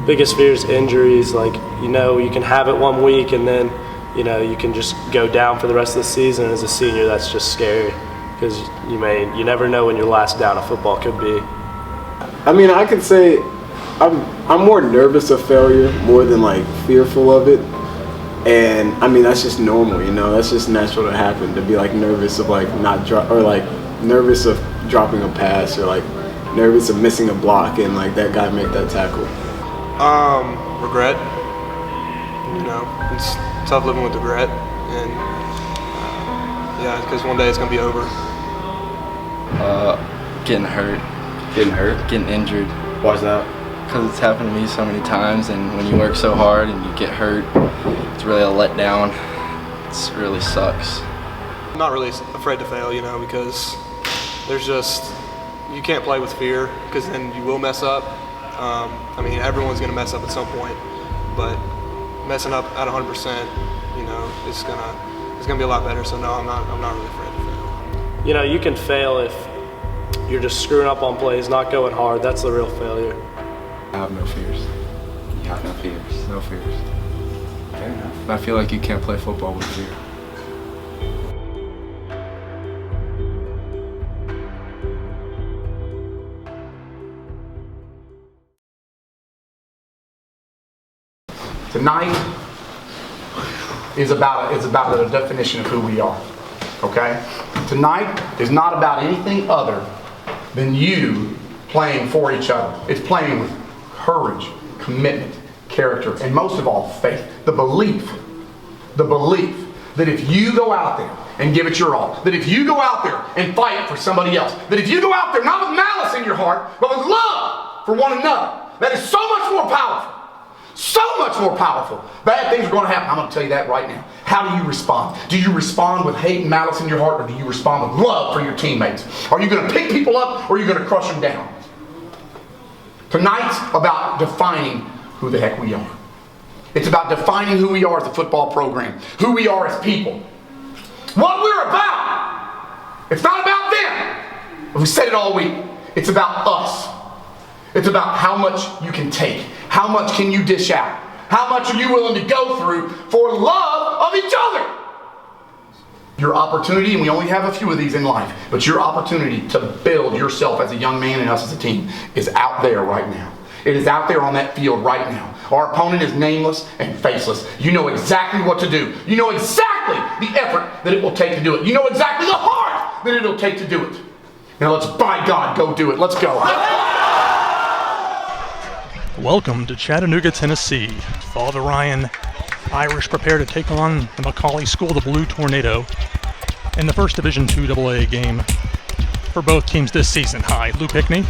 biggest fear is injuries. Like, you can have it 1 week and then, you can just go down for the rest of the season. And as a senior, that's just scary because you never know when your last down of football could be. I mean, I could say I'm more nervous of failure more than fearful of it. And I mean, that's just normal, that's just natural to happen, to be nervous of nervous of dropping a pass or nervous of missing a block and that guy make that tackle. Regret. It's tough living with regret, and because one day it's gonna be over. Getting hurt. Getting injured. Why's that? Because it's happened to me so many times, and when you work so hard and you get hurt, it's really a letdown. It really sucks. I'm not really afraid to fail, because you can't play with fear, because then you will mess up. I mean, everyone's going to mess up at some point, but messing up at 100%, it's gonna be a lot better. So no, I'm not really afraid to fail. You can fail if you're just screwing up on plays, not going hard. That's the real failure. I have no fears. You have no fears. No fears. Fair enough. I feel like you can't play football with fear. Tonight is about a definition of who we are, okay? Tonight is not about anything other than you playing for each other. It's playing with courage, commitment, character, and most of all, faith. The belief that if you go out there and give it your all, that if you go out there and fight for somebody else, that if you go out there not with malice in your heart, but with love for one another, that is so much more powerful. So much more powerful. Bad things are going to happen. I'm going to tell you that right now. How do you respond? Do you respond with hate and malice in your heart, or do you respond with love for your teammates? Are you going to pick people up, or are you going to crush them down? Tonight's about defining who the heck we are. It's about defining who we are as a football program, who we are as people. What we're about. It's not about them. We said it all week. It's about us. It's about how much you can take. How much can you dish out? How much are you willing to go through for love of each other? Your opportunity, and we only have a few of these in life, but your opportunity to build yourself as a young man and us as a team is out there right now. It is out there on that field right now. Our opponent is nameless and faceless. You know exactly what to do. You know exactly the effort that it will take to do it. You know exactly the heart that it will take to do it. Now let's, by God, go do it. Let's go. Welcome to Chattanooga, Tennessee. Father Ryan Irish prepare to take on the McCallie School, the Blue Tornado, in the first Division II AA game for both teams this season. Hi, Lou Pickney.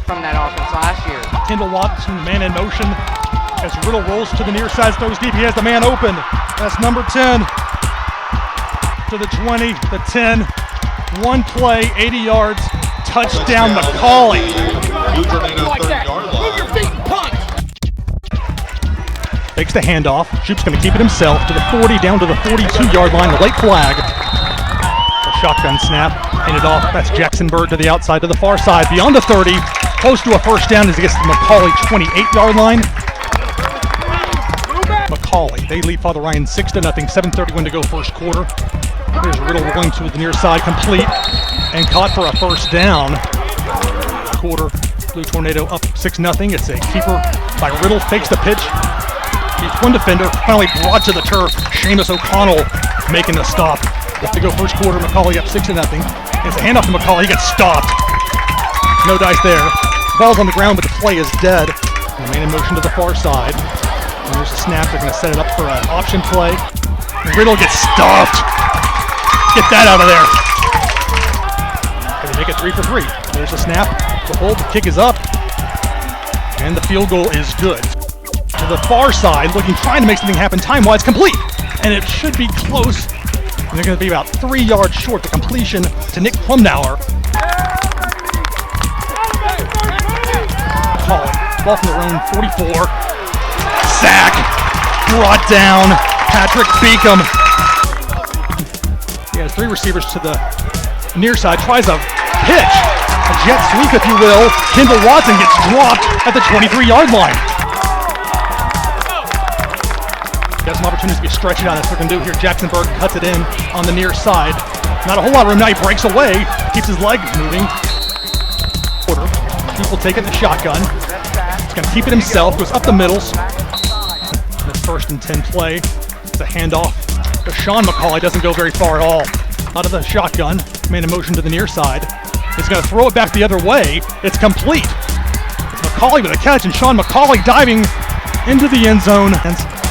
From that offense last year. Kendall Watson, man in motion, as Riddle rolls to the near side, throws deep. He has the man open. That's number 10 to the 20, the 10. One play, 80 yards, touchdown McCallie. Blue Tornado 30-yard line. Move your feet and punch. Takes the handoff. Shoop's going to keep it himself to the 40, down to the 42-yard line. The late flag. A shotgun snap. Handed off. That's Jackson Bird to the outside, to the far side, beyond the 30. Close to a first down as he gets to the McCallie 28-yard line. McCallie, they lead Father Ryan 6-0. 7:31 to go first quarter. Here's Riddle rolling to the near side, complete, and caught for a first down. Quarter, Blue Tornado up 6-0. It's a keeper by Riddle, fakes the pitch. Keeps one defender, finally brought to the turf. Seamus O'Connell making the stop. To go first quarter, McCallie up 6-0. It's a handoff to McCallie, he gets stopped. No dice there. Ball's on the ground, but the play is dead. And the man in motion to the far side. And there's a snap, they're gonna set it up for an option play. And Riddle gets stopped. Get that out of there. Can they make it 3 for 3? There's a snap, the hold, the kick is up. And the field goal is good. To the far side, trying to make something happen time-wise, complete. And it should be close. And they're going to be about 3 yards short. The completion to Nick Plumnauer. Ball from their own 44. Sack. Brought down. Patrick Beacom. He has 3 receivers to the near side. Tries a pitch. A jet sweep, if you will. Kendall Watson gets dropped at the 23-yard line. Got some opportunities to stretch it out. That's what they're going to do here. Jacksonburg cuts it in on the near side. Not a whole lot of room. Now he breaks away. Keeps his leg moving. People take it in the shotgun. He's going to keep it himself. Goes up the middles. This 1st and 10 play. It's a handoff to Sean McCallie. Doesn't go very far at all. Out of the shotgun. Man in motion to the near side. He's going to throw it back the other way. It's complete. It's McCallie with a catch, and Sean McCallie diving into the end zone.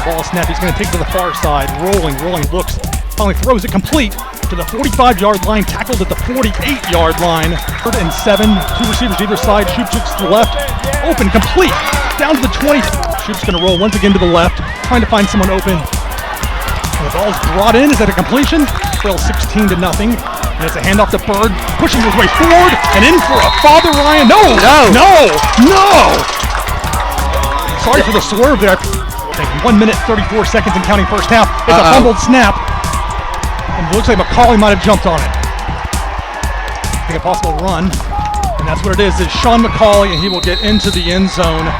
Ball snap. He's going to take it to the far side. Rolling, looks. Finally throws it complete to the 45-yard line. Tackled at the 48-yard line. 3rd and 7. 2 receivers either side. Shoop to the left. Open, complete. Down to the 20. Shoop's going to roll once again to the left. Trying to find someone open. And the ball's brought in. Is that a completion? Trail 16-0. And it's a handoff to Bird. Pushing his way forward. And in for a Father Ryan. No! Sorry for the swerve there. 1 minute, 34 seconds and counting first half. It's a fumbled snap. And it looks like McCallie might have jumped on it. I think a possible run. And that's what it is Sean McCallie, and he will get into the end zone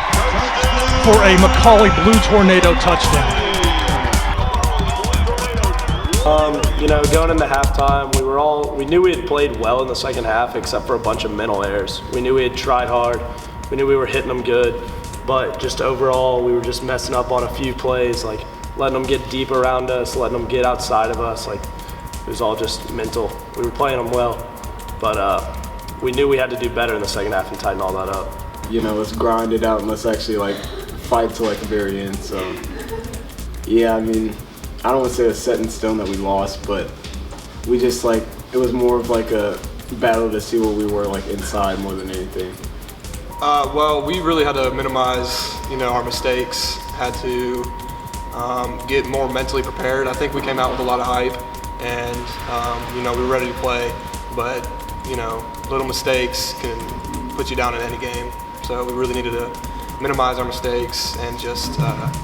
for a McCallie Blue Tornado touchdown. Going into halftime, we knew we had played well in the second half, except for a bunch of mental errors. We knew we had tried hard. We knew we were hitting them good. But just overall, we were just messing up on a few plays, like letting them get deep around us, letting them get outside of us. Like, it was all just mental. We were playing them well, but we knew we had to do better in the second half and tighten all that up. Let's grind it out and let's actually fight to the very end. So, yeah, I don't want to say it's set in stone that we lost, but we just it was more of a battle to see where we were inside more than anything. Well, we really had to minimize, our mistakes. Had to get more mentally prepared. I think we came out with a lot of hype, and we were ready to play. But little mistakes can put you down in any game. So we really needed to minimize our mistakes and just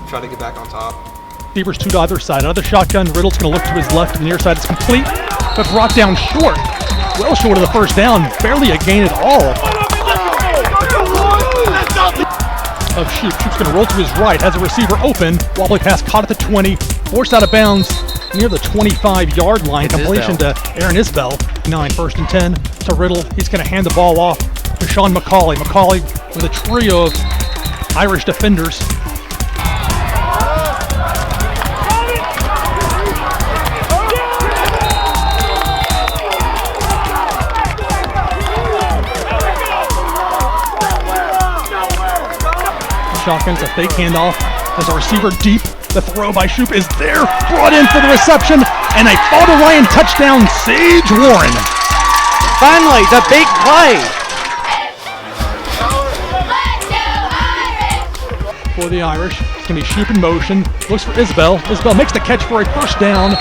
try to get back on top. Receivers to the other side. Out of the shotgun, Riddle's going to look to his left to the near side. It's complete, but brought down short. Well short of the first down. Barely a gain at all. Of Shoop. Shoop's going to roll to his right. Has a receiver open. Wobbly pass caught at the 20. Forced out of bounds near the 25-yard line. Completion to Aaron Isbell. 1st and 10 to Riddle. He's going to hand the ball off to Sean McCallie. McCallie with a trio of Irish defenders. Shotgun's a fake handoff. There's a receiver deep. The throw by Shoop is there. Brought in for the reception. And a Father Ryan touchdown, Sage Warren. Finally, the big play. For the Irish, it's going to be Shoop in motion. Looks for Isbell. Isbell makes the catch for a first down.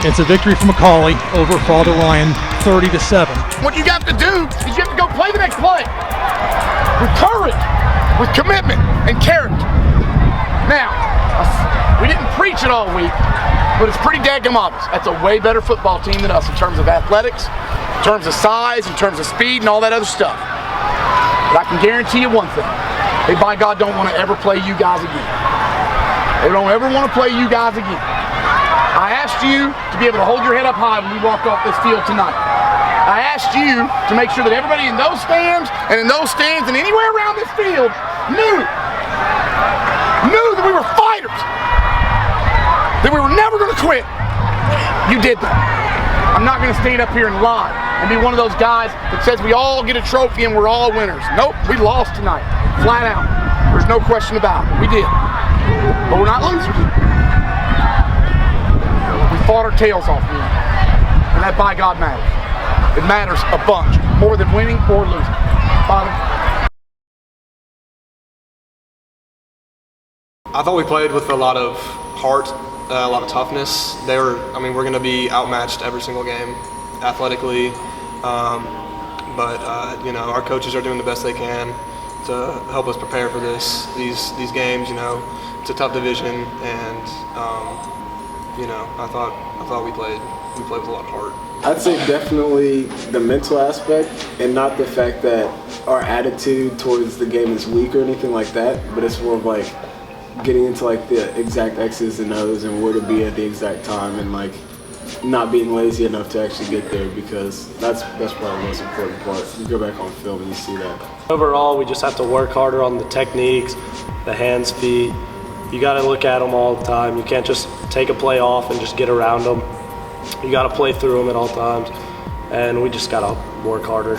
It's a victory for McCallie over Father Ryan, 30-7. What you got to do is you have to go play the next play with courage, with commitment and character. Now, we didn't preach it all week, but it's pretty daggum obvious. That's a way better football team than us in terms of athletics, in terms of size, in terms of speed, and all that other stuff. But I can guarantee you one thing. They, by God, don't want to ever play you guys again. They don't ever want to play you guys again. I asked you to be able to hold your head up high when we walk off this field tonight. I asked you to make sure that everybody in those stands and anywhere around this field knew that we were fighters, that we were never going to quit. You did that. I'm not going to stand up here and lie and be one of those guys that says we all get a trophy and we're all winners. Nope, we lost tonight, flat out. There's no question about it. We did. But we're not losers. We fought our tails off, and that, by God, matters. It matters a bunch, more than winning or losing. Father? I thought we played with a lot of heart, a lot of toughness. We're going to be outmatched every single game, athletically. But our coaches are doing the best they can to help us prepare for these games. It's a tough division, and I thought we played with a lot of heart. I'd say definitely the mental aspect, and not the fact that our attitude towards the game is weak or anything like that, but it's more of getting into like the exact X's and O's and where to be at the exact time, and like not being lazy enough to actually get there, because that's probably the most important part. You go back on film and you see that. Overall, we just have to work harder on the techniques, the hands, feet. You got to look at them all the time. You can't just take a play off and just get around them. You got to play through them at all times, and we just got to work harder.